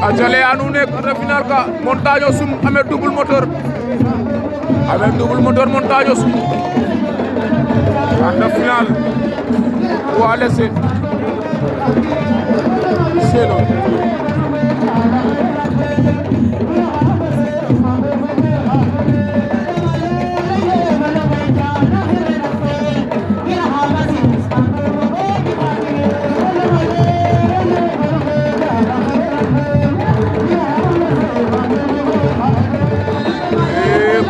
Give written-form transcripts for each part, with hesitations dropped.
Achale anune quart final ka Montagne Sum avec double moteur Montagne Sum quart final poids léger c'est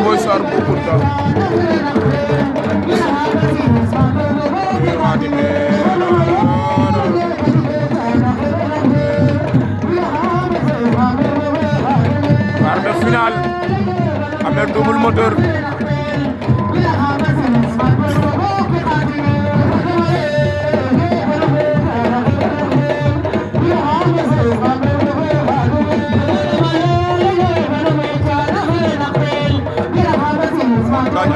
Boy Sarr Boucounta quart de finale avec double moteur Montagne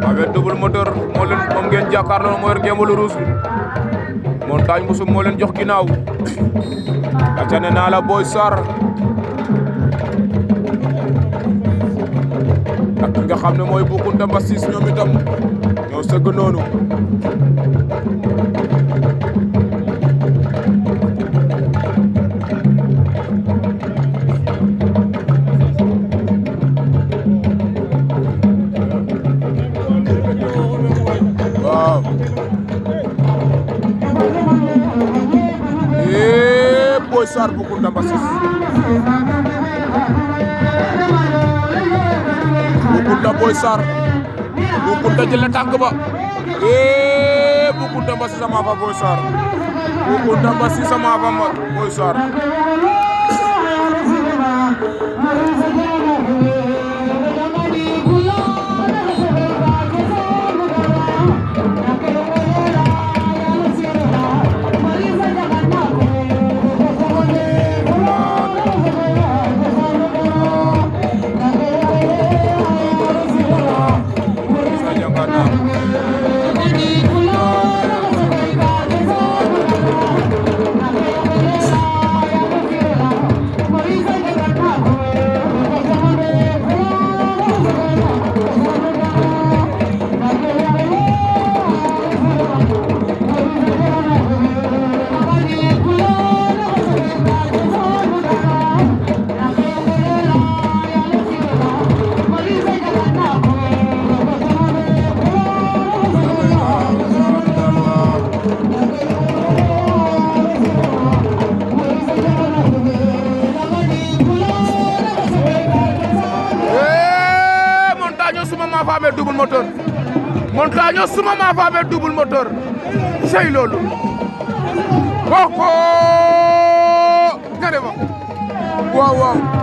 avec double moteur moo leen moom ngeen jàkkaarloo moo yor ngeen lu ruus Montagne Moussum moo leen jox ginnaaw aca ne naa la Boy Sarr ak ki nga xam ne mooy Boucounta Mbassis ñoom itam ñoo sëgg noonu Boy Sarr Boucounta Mbassis Boucounta Boy Sarr Boucounta jël na tànk ba Boucounta Mbassis sama fa Boy Sarr Boucounta Mbassis sama fa Boy Sarr Montagne Suma ma fa avec double moteur sey loolu ho ho carrément waaw